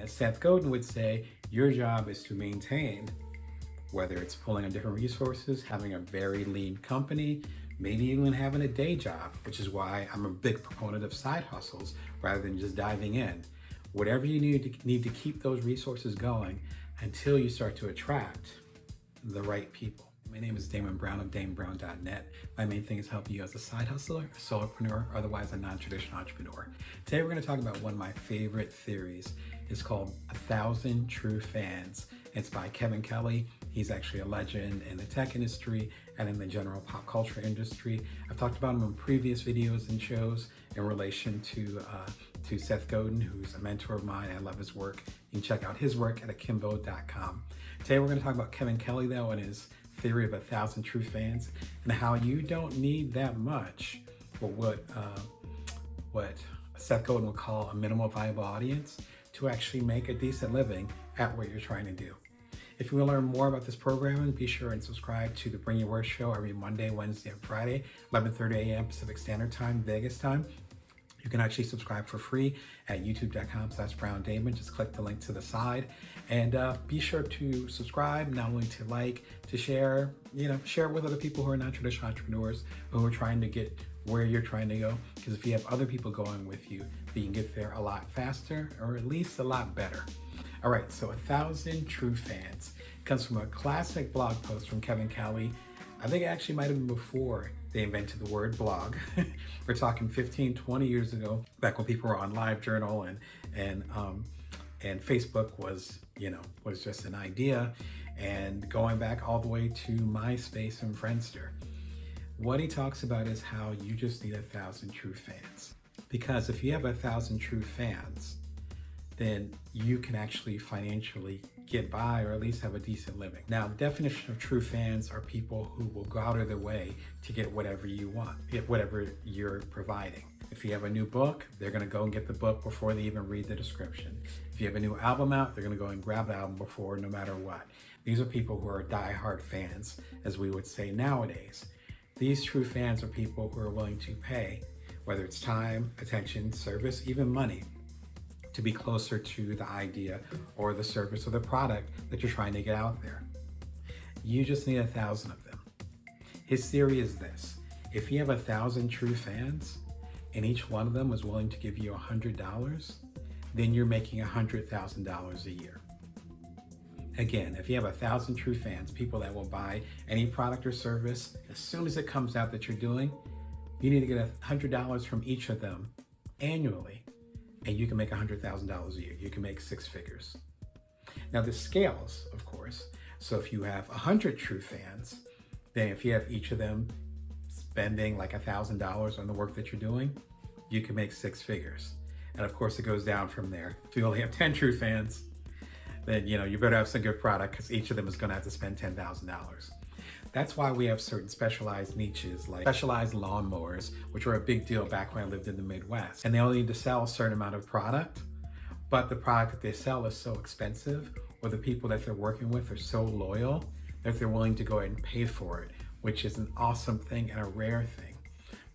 As Seth Godin would say, your job is to maintain, whether it's pulling on different resources, having a very lean company, maybe even having a day job, which is why I'm a big proponent of side hustles rather than just diving in. Whatever you need to keep those resources going until you start to attract the right people. My name is Damon Brown of DamonBrown.net. My main thing is helping you as a side hustler, a solopreneur, or otherwise a non-traditional entrepreneur. Today we're going to talk about one of my favorite theories. It's called 1,000 True Fans. It's by Kevin Kelly. He's actually a legend in the tech industry and in the general pop culture industry. I've talked about him in previous videos and shows in relation to Seth Godin, who's a mentor of mine. I love his work. You can check out his work at akimbo.com. Today we're going to talk about Kevin Kelly, though, and his theory of 1,000 true fans, and how you don't need that much, or what Seth Godin would call a minimal viable audience, to actually make a decent living at what you're trying to do. If you want to learn more about this programming, be sure and subscribe to the Bring Your Worth show every Monday, Wednesday, and Friday, 11:30 a.m. Pacific Standard Time, Vegas time. You can actually subscribe for free at youtube.com/BrownDamon. Just click the link to the side, and be sure to subscribe, not only to like, to share, share it with other people who are non-traditional entrepreneurs who are trying to get where you're trying to go. Because if you have other people going with you, you can get there a lot faster, or at least a lot better. All right, so 1,000 True Fans comes from a classic blog post from Kevin Kelly. I think it actually might have been before they invented the word blog. We're talking 15, 20 years ago, back when people were on LiveJournal and Facebook was just an idea, and going back all the way to MySpace and Friendster. What he talks about is how you just need 1,000 true fans. Because if you have 1,000 true fans, then you can actually financially get by, or at least have a decent living. Now, the definition of true fans are people who will go out of their way to get whatever you want, get whatever you're providing. If you have a new book, they're gonna go and get the book before they even read the description. If you have a new album out, they're gonna go and grab the album before, no matter what. These are people who are diehard fans, as we would say nowadays. These true fans are people who are willing to pay, whether it's time, attention, service, even money, to be closer to the idea or the service or the product that you're trying to get out there. You just need 1,000 of them. His theory is this: if you have 1,000 true fans and each one of them is willing to give you $100, then you're making $100,000 a year. Again, if you have 1,000 true fans, people that will buy any product or service as soon as it comes out that you're doing, you need to get $100 from each of them annually, and you can make $100,000 a year. You can make 6 figures. Now this scales, of course. So if you have 100 true fans, then if you have each of them spending like $1,000 on the work that you're doing, you can make 6 figures. And of course it goes down from there. If you only have 10 true fans, then you better have some good product, because each of them is gonna have to spend $10,000. That's why we have certain specialized niches, like specialized lawnmowers, which were a big deal back when I lived in the Midwest. And they only need to sell a certain amount of product, but the product that they sell is so expensive, or the people that they're working with are so loyal that they're willing to go ahead and pay for it, which is an awesome thing and a rare thing.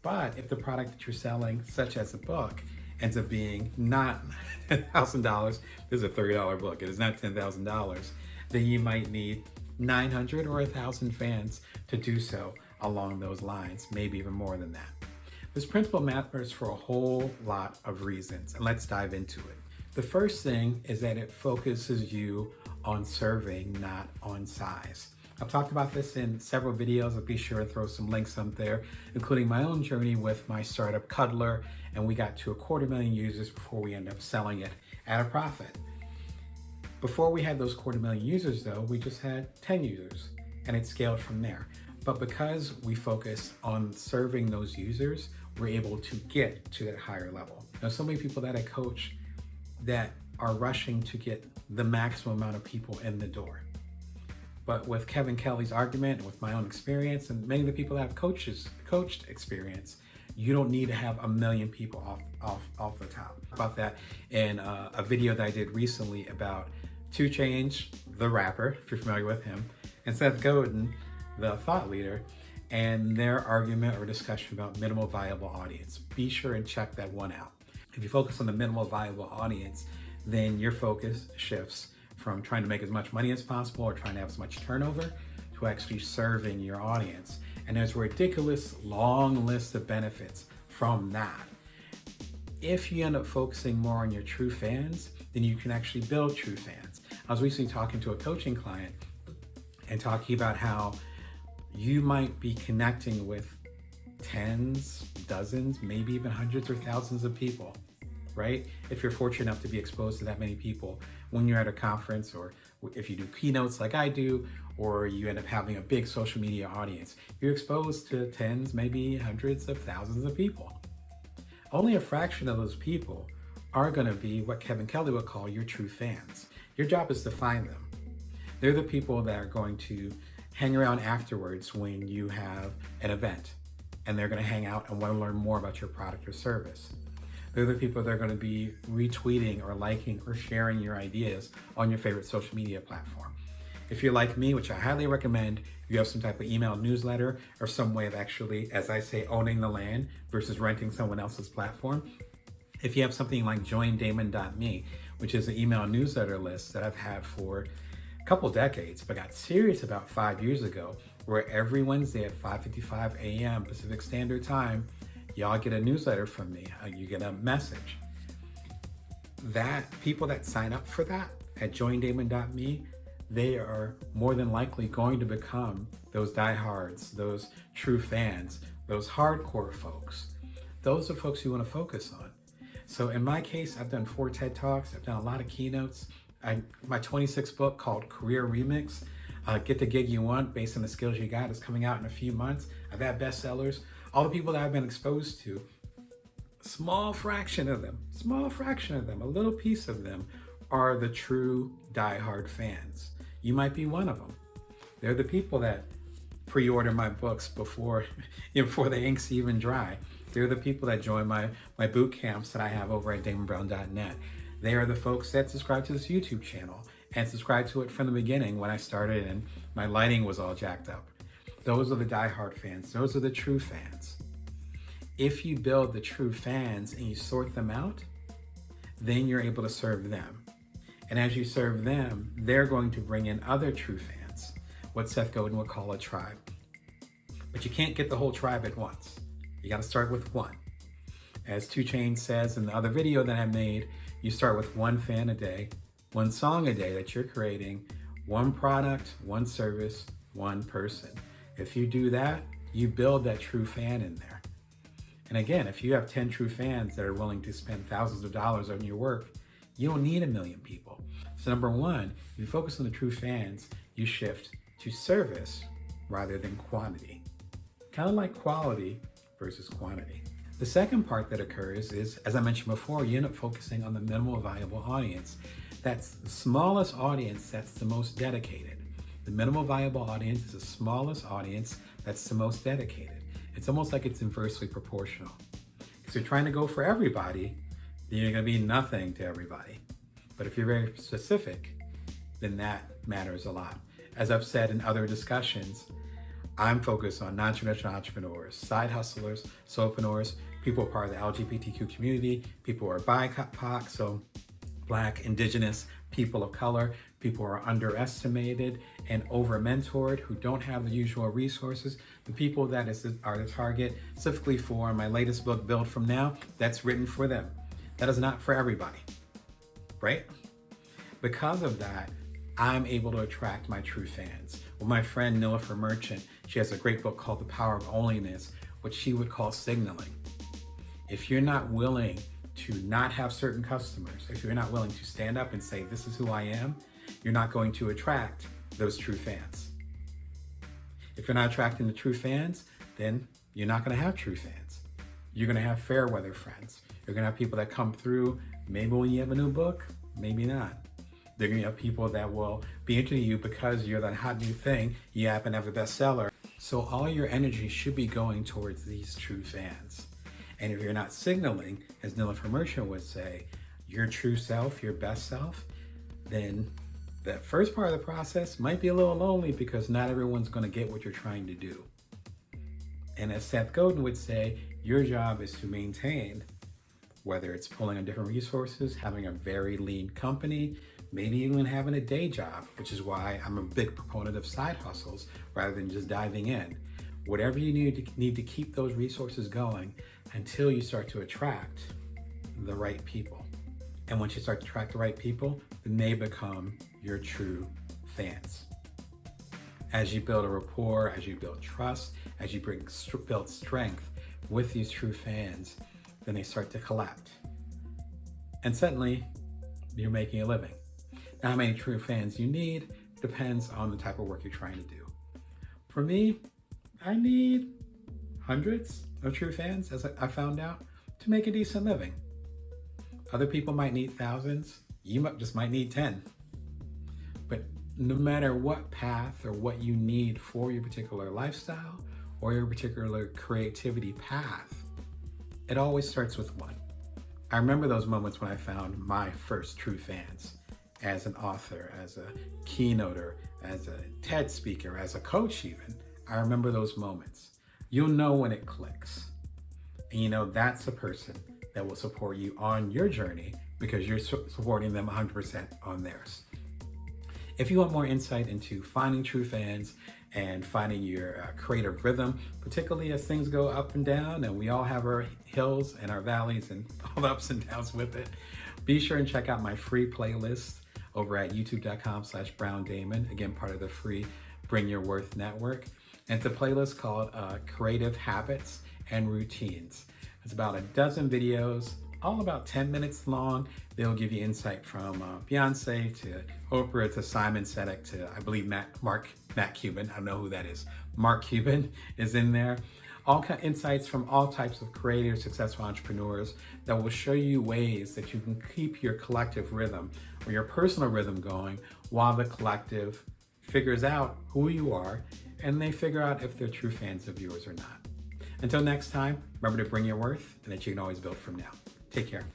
But if the product that you're selling, such as a book, ends up being not $10,000, this is a $30 book, it is not $10,000, then you might need 900 or 1,000 fans to do so along those lines, maybe even more than that. This principle matters for a whole lot of reasons, and let's dive into it. The first thing is that it focuses you on serving, not on size. I've talked about this in several videos. I'll be sure to throw some links up there, including my own journey with my startup Cuddler, and we got to 250,000 users before we ended up selling it at a profit. Before we had those 250,000 users, though, we just had 10 users, and it scaled from there. But because we focus on serving those users, we're able to get to that higher level. Now, so many people that I coach that are rushing to get the maximum amount of people in the door. But with Kevin Kelly's argument, and with my own experience, and many of the people that have coached experience, you don't need to have 1 million people off the top. About that in a video that I did recently about 2 Chainz, the rapper, if you're familiar with him, and Seth Godin, the thought leader, and their argument or discussion about minimal viable audience. Be sure and check that one out. If you focus on the minimal viable audience, then your focus shifts from trying to make as much money as possible or trying to have as much turnover to actually serving your audience. And there's a ridiculous long list of benefits from that. If you end up focusing more on your true fans, then you can actually build true fans. I was recently talking to a coaching client and talking about how you might be connecting with tens, dozens, maybe even hundreds or thousands of people, right? If you're fortunate enough to be exposed to that many people when you're at a conference, or if you do keynotes like I do, or you end up having a big social media audience, you're exposed to tens, maybe hundreds of thousands of people. Only a fraction of those people are going to be what Kevin Kelly would call your true fans. Your job is to find them. They're the people that are going to hang around afterwards when you have an event, and they're going to hang out and want to learn more about your product or service. They're the people that are going to be retweeting or liking or sharing your ideas on your favorite social media platform. If you're like me, which I highly recommend, you have some type of email newsletter or some way of actually, as I say, owning the land versus renting someone else's platform. If you have something like joindamon.me, which is an email newsletter list that I've had for a couple decades, but got serious about 5 years ago, where every Wednesday at 5:55 a.m. Pacific Standard Time, y'all get a newsletter from me. You get a message. That people that sign up for that at joindamon.me, they are more than likely going to become those diehards, those true fans, those hardcore folks. Those are folks you want to focus on. So in my case, I've done 4 TED Talks. I've done a lot of keynotes. My 26th book called Career Remix, Get the Gig You Want Based on the Skills You Got, is coming out in a few months. I've had bestsellers. All the people that I've been exposed to, small fraction of them, a little piece of them are the true diehard fans. You might be one of them. They're the people that pre-order my books before the ink's even dry. They're the people that join my boot camps that I have over at damonbrown.net. They are the folks that subscribe to this YouTube channel and subscribe to it from the beginning when I started and my lighting was all jacked up. Those are the diehard fans. Those are the true fans. If you build the true fans and you sort them out, then you're able to serve them. And as you serve them, they're going to bring in other true fans, what Seth Godin would call a tribe. But you can't get the whole tribe at once. You got to start with one. As 2 Chainz says in the other video that I made, you start with 1 fan a day, 1 song a day that you're creating, 1 product, 1 service, 1 person. If you do that, you build that true fan in there. And again, if you have 10 true fans that are willing to spend thousands of dollars on your work, you don't need 1 million people. So number 1, if you focus on the true fans, you shift to service rather than quantity. Kind of like quality versus quantity. The second part that occurs is, as I mentioned before, you end up focusing on the minimal viable audience. That's the smallest audience that's the most dedicated. The minimal viable audience is the smallest audience that's the most dedicated. It's almost like it's inversely proportional. Because you're trying to go for everybody, then you're going to be nothing to everybody. But if you're very specific, then that matters a lot. As I've said in other discussions, I'm focused on non-traditional entrepreneurs, side hustlers, solopreneurs, people who are part of the LGBTQ community, people who are BIPOC, so Black, Indigenous, people of color, people who are underestimated and over-mentored, who don't have the usual resources, the people that are the target specifically for my latest book, Build From Now, that's written for them. That is not for everybody, right? Because of that, I'm able to attract my true fans. Well, my friend Nilofer Merchant, she has a great book called The Power of Onlyness, which she would call signaling. If you're not willing to not have certain customers, if you're not willing to stand up and say, this is who I am, you're not going to attract those true fans. If you're not attracting the true fans, then you're not going to have true fans. You're going to have fair weather friends. You're going to have people that come through, maybe when you have a new book, maybe not. They're going to have people that will be into you because you're that hot new thing, you happen to have a bestseller. So all your energy should be going towards these true fans. And if you're not signaling, as Nilofer Merchant would say, your true self, your best self, then that first part of the process might be a little lonely because not everyone's going to get what you're trying to do. And as Seth Godin would say, your job is to maintain whether it's pulling on different resources, having a very lean company, maybe even having a day job, which is why I'm a big proponent of side hustles rather than just diving in. Whatever you need to keep those resources going until you start to attract the right people. And once you start to attract the right people, then they become your true fans. As you build a rapport, as you build trust, as you build strength with these true fans, then they start to collect. And suddenly, you're making a living. Now, how many true fans you need depends on the type of work you're trying to do. For me, I need hundreds of true fans, as I found out, to make a decent living. Other people might need thousands. You just might need 10. But no matter what path or what you need for your particular lifestyle or your particular creativity path, it always starts with one. I remember those moments when I found my first true fans as an author, as a keynoter, as a TED speaker, as a coach even. I remember those moments. You'll know when it clicks. And you know that's a person that will support you on your journey because you're supporting them 100% on theirs. If you want more insight into finding true fans and finding your creative rhythm, particularly as things go up and down, and we all have our hills and our valleys and all the ups and downs with it, be sure and check out my free playlist over at youtube.com/BrownDamon, again, part of the free Bring Your Worth network. And it's a playlist called Creative Habits and Routines. It's about a dozen videos, all about 10 minutes long. They'll give you insight from Beyonce to Oprah to Simon Sinek to, I believe, Matt Cuban. I don't know who that is. Mark Cuban is in there. All kind of insights from all types of creative, successful entrepreneurs that will show you ways that you can keep your collective rhythm or your personal rhythm going while the collective figures out who you are and they figure out if they're true fans of yours or not. Until next time, remember to bring your worth and that you can always build from now. Take care.